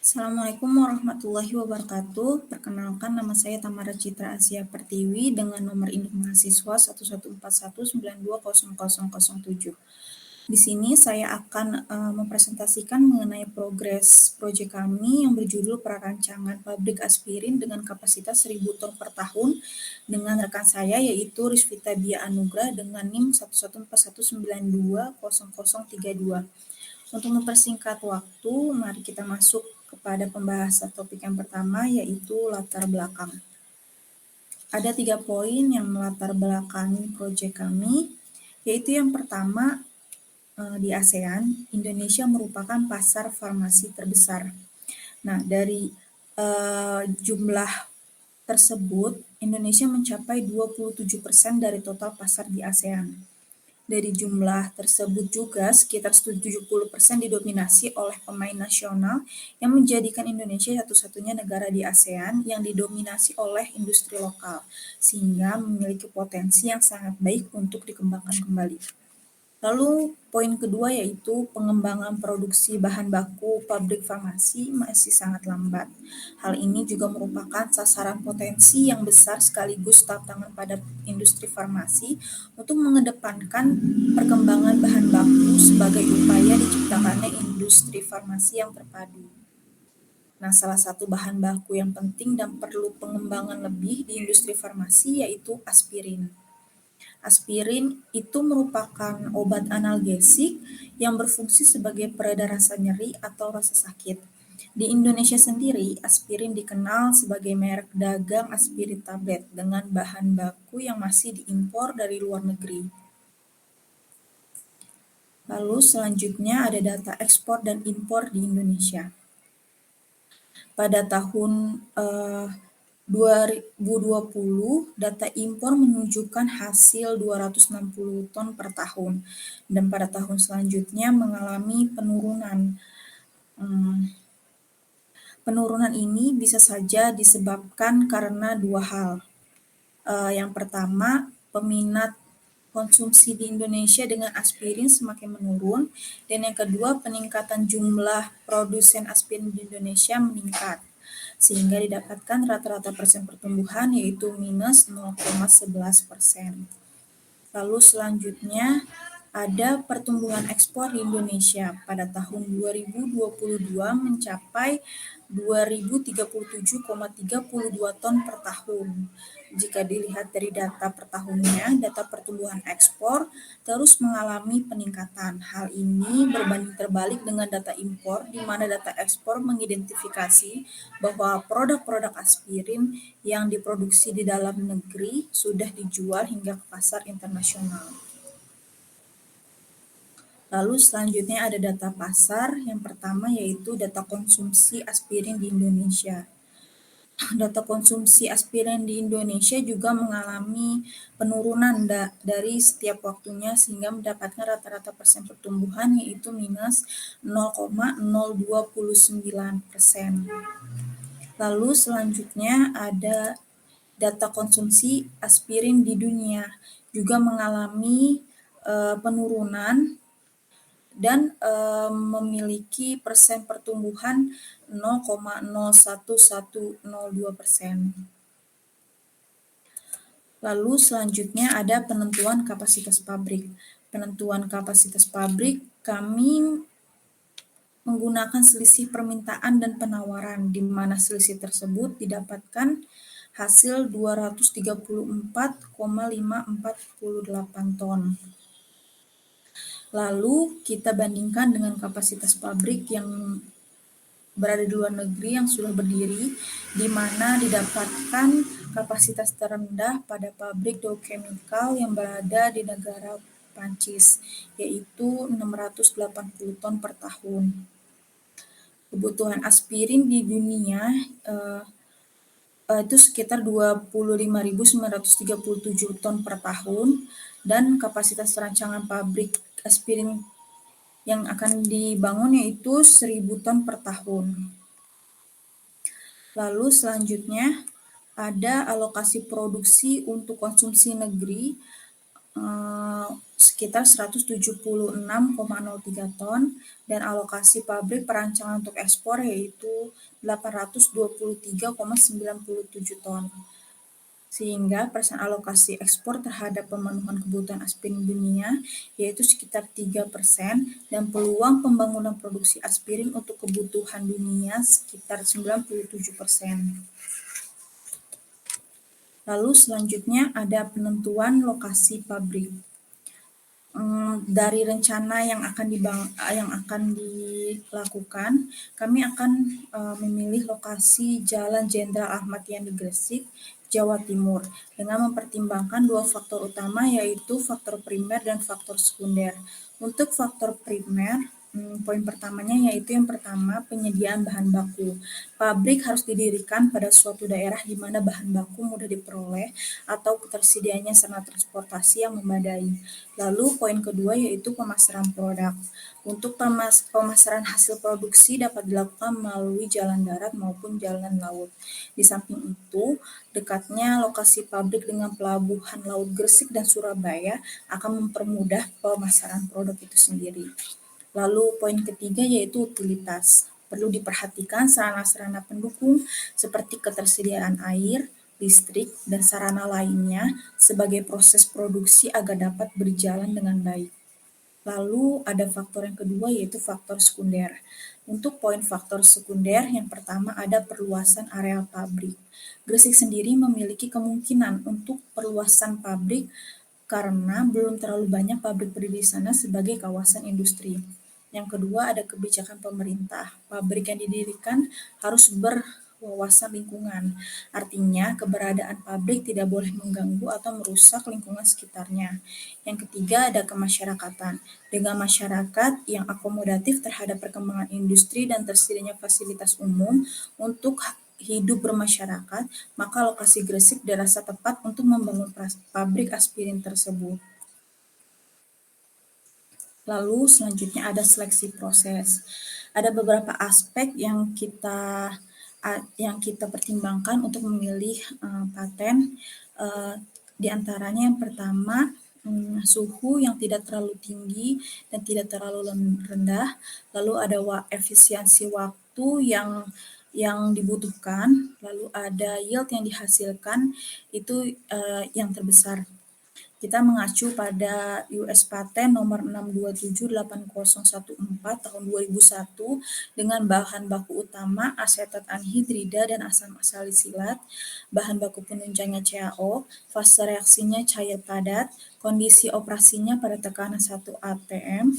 Assalamualaikum warahmatullahi wabarakatuh. Perkenalkan, nama saya Tamara Citra Asia Pertiwi dengan nomor induk mahasiswa 1141920007. Di sini saya akan mempresentasikan mengenai progres proyek kami yang berjudul Prarancangan Pabrik Aspirin dengan kapasitas 1000 ton per tahun dengan rekan saya yaitu Rizvita Bia Anugrah dengan NIM 1141920032. Untuk mempersingkat waktu, mari kita masuk kepada pembahasan topik yang pertama, yaitu latar belakang. Ada 3 poin yang melatar belakangi proyek kami, yaitu yang pertama, di ASEAN, Indonesia merupakan pasar farmasi terbesar. Nah, dari jumlah tersebut, Indonesia mencapai 27% dari total pasar di ASEAN. Dari jumlah tersebut juga sekitar 70% didominasi oleh pemain nasional yang menjadikan Indonesia satu-satunya negara di ASEAN yang didominasi oleh industri lokal, sehingga memiliki potensi yang sangat baik untuk dikembangkan kembali. Lalu poin kedua yaitu pengembangan produksi bahan baku pabrik farmasi masih sangat lambat. Hal ini juga merupakan sasaran potensi yang besar sekaligus tantangan pada industri farmasi untuk mengedepankan perkembangan bahan baku sebagai upaya diciptakannya industri farmasi yang terpadu. Nah, salah satu bahan baku yang penting dan perlu pengembangan lebih di industri farmasi yaitu aspirin. Aspirin itu merupakan obat analgesik yang berfungsi sebagai pereda rasa nyeri atau rasa sakit. Di Indonesia sendiri, aspirin dikenal sebagai merek dagang aspirin tablet dengan bahan baku yang masih diimpor dari luar negeri. Lalu selanjutnya ada data ekspor dan impor di Indonesia. Pada tahun 2020, data impor menunjukkan hasil 260 ton per tahun, dan pada tahun selanjutnya mengalami penurunan. Penurunan ini bisa saja disebabkan karena dua hal. Yang pertama, peminat konsumsi di Indonesia dengan aspirin semakin menurun, dan yang kedua, peningkatan jumlah produsen aspirin di Indonesia meningkat, sehingga didapatkan rata-rata persen pertumbuhan yaitu minus 0,11%. Lalu selanjutnya ada pertumbuhan ekspor di Indonesia pada tahun 2022 mencapai 2037,32 ton per tahun. Jika dilihat dari data per tahunnya, data pertumbuhan ekspor terus mengalami peningkatan. Hal ini berbanding terbalik dengan data impor, di mana data ekspor mengidentifikasi bahwa produk-produk aspirin yang diproduksi di dalam negeri sudah dijual hingga ke pasar internasional. Lalu selanjutnya ada data pasar. Yang pertama yaitu data konsumsi aspirin di Indonesia. Data konsumsi aspirin di Indonesia juga mengalami penurunan dari setiap waktunya sehingga mendapatkan rata-rata persen pertumbuhan yaitu minus 0,029%. Lalu selanjutnya ada data konsumsi aspirin di dunia juga mengalami penurunan dan memiliki persen pertumbuhan 0,01102%. Lalu selanjutnya ada penentuan kapasitas pabrik. Penentuan kapasitas pabrik kami menggunakan selisih permintaan dan penawaran, di mana selisih tersebut didapatkan hasil 234,548 ton. Lalu kita bandingkan dengan kapasitas pabrik yang berada di luar negeri yang sudah berdiri, di mana didapatkan kapasitas terendah pada pabrik Dow Chemical yang berada di negara Prancis, yaitu 680 ton per tahun. Kebutuhan aspirin di dunia itu sekitar 25.937 ton per tahun, dan kapasitas rancangan pabrik aspirin yang akan dibangun yaitu 1.000 ton per tahun. Lalu selanjutnya ada alokasi produksi untuk konsumsi negeri. sekitar 176,03 ton dan alokasi pabrik perancangan untuk ekspor yaitu 823,97 ton. Sehingga persen alokasi ekspor terhadap pemenuhan kebutuhan aspirin dunia yaitu sekitar 3% dan peluang pembangunan produksi aspirin untuk kebutuhan dunia sekitar 97%. Lalu selanjutnya ada penentuan lokasi pabrik. Dari rencana yang akan dilakukan, kami akan memilih lokasi Jalan Jenderal Ahmad Yani Gresik, Jawa Timur, dengan mempertimbangkan dua faktor utama yaitu faktor primer dan faktor sekunder. Untuk faktor primer, poin pertamanya yaitu yang pertama penyediaan bahan baku. Pabrik harus didirikan pada suatu daerah di mana bahan baku mudah diperoleh atau ketersediaannya sarana transportasi yang memadai. Lalu poin kedua yaitu pemasaran produk. Untuk pemasaran hasil produksi dapat dilakukan melalui jalan darat maupun jalan laut. Di samping itu, dekatnya lokasi pabrik dengan pelabuhan laut Gresik dan Surabaya akan mempermudah pemasaran produk itu sendiri. Lalu poin ketiga yaitu utilitas. Perlu diperhatikan sarana-sarana pendukung seperti ketersediaan air, listrik, dan sarana lainnya sebagai proses produksi agar dapat berjalan dengan baik. Lalu ada faktor yang kedua yaitu faktor sekunder. Untuk poin faktor sekunder, yang pertama ada perluasan area pabrik. Gresik sendiri memiliki kemungkinan untuk perluasan pabrik karena belum terlalu banyak pabrik berdiri di sana sebagai kawasan industri. Yang kedua ada kebijakan pemerintah. Pabrik yang didirikan harus berwawasan lingkungan. Artinya keberadaan pabrik tidak boleh mengganggu atau merusak lingkungan sekitarnya. Yang ketiga ada kemasyarakatan. Dengan masyarakat yang akomodatif terhadap perkembangan industri dan tersedianya fasilitas umum untuk hidup bermasyarakat, maka lokasi Gresik dirasa tepat untuk membangun pabrik aspirin tersebut. Lalu selanjutnya ada seleksi proses. Ada beberapa aspek yang kita pertimbangkan untuk memilih paten. Di antaranya yang pertama suhu yang tidak terlalu tinggi dan tidak terlalu rendah. Lalu ada efisiensi waktu yang dibutuhkan. Lalu ada yield yang dihasilkan itu yang terbesar. Kita mengacu pada US Patent nomor 6278014 tahun 2001 dengan bahan baku utama asetat anhidrida dan asam salisilat, bahan baku penunjangnya CaO, fase reaksinya cair padat, kondisi operasinya pada tekanan 1 atm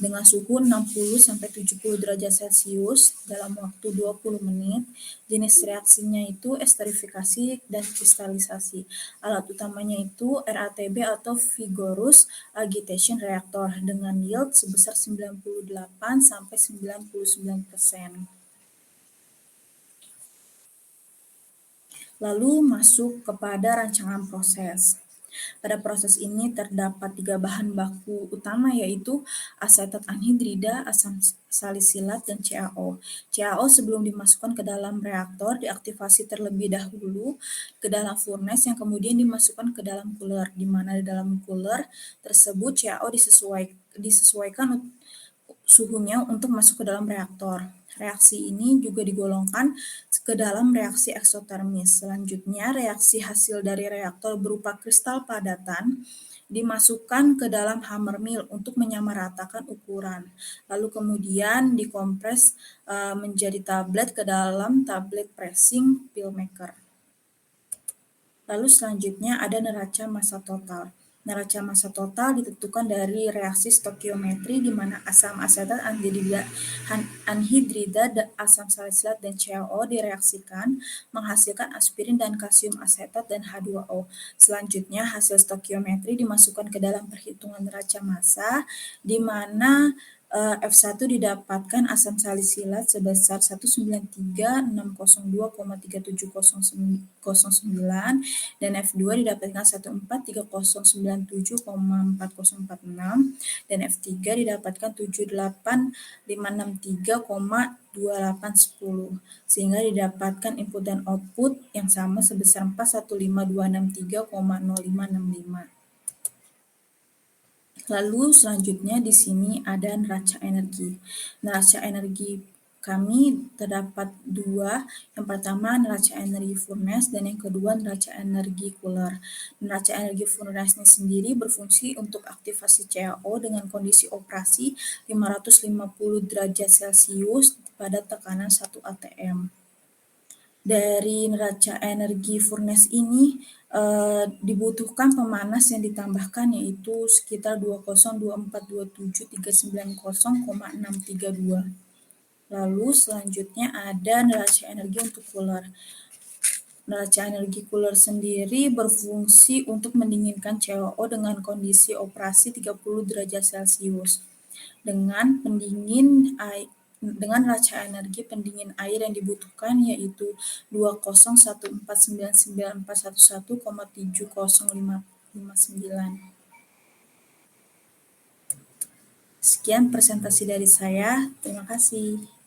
dengan suhu 60-70 derajat Celcius dalam waktu 20 menit. Jenis reaksinya itu esterifikasi dan kristalisasi. Alat utamanya itu RATB atau Vigorous Agitation Reactor dengan yield sebesar 98-99%. Lalu masuk kepada rancangan proses. Pada proses ini terdapat 3 bahan baku utama yaitu asetat anhidrida, asam salisilat, dan CaO. CaO sebelum dimasukkan ke dalam reaktor diaktifasi terlebih dahulu ke dalam furnace yang kemudian dimasukkan ke dalam cooler, di mana di dalam cooler tersebut CaO disesuaikan suhunya untuk masuk ke dalam reaktor. Reaksi ini juga digolongkan ke dalam reaksi eksotermis. Selanjutnya, reaksi hasil dari reaktor berupa kristal padatan dimasukkan ke dalam hammer mill untuk menyamaratakan ukuran. Lalu kemudian dikompres menjadi tablet ke dalam tablet pressing pill maker. Lalu selanjutnya ada neraca massa total. Neraca massa total ditentukan dari reaksi stokiometri di mana asam asetat anhidrida, asam salisilat, dan CaO direaksikan menghasilkan aspirin dan kalsium asetat dan H2O. Selanjutnya hasil stokiometri dimasukkan ke dalam perhitungan neraca massa di mana F1 didapatkan asam salisilat sebesar 193.602,3709 dan F2 didapatkan 143097,4046 dan F3 didapatkan 78563,2810 sehingga didapatkan input dan output yang sama sebesar 415263,0565. Lalu selanjutnya di sini ada neraca energi. Neraca energi kami terdapat dua, yang pertama neraca energi furnace dan yang kedua neraca energi cooler. Neraca energi furnace ini sendiri berfungsi untuk aktivasi CAO dengan kondisi operasi 550 derajat Celcius pada tekanan 1 atm. Dari neraca energi furnace ini dibutuhkan pemanas yang ditambahkan yaitu sekitar 20242739,632. Lalu selanjutnya ada neraca energi untuk cooler. Neraca energi cooler sendiri berfungsi untuk mendinginkan CO dengan kondisi operasi 30 derajat Celcius dengan neraca energi pendingin air yang dibutuhkan yaitu 2014994111,7059. Sekian presentasi dari saya. Terima kasih.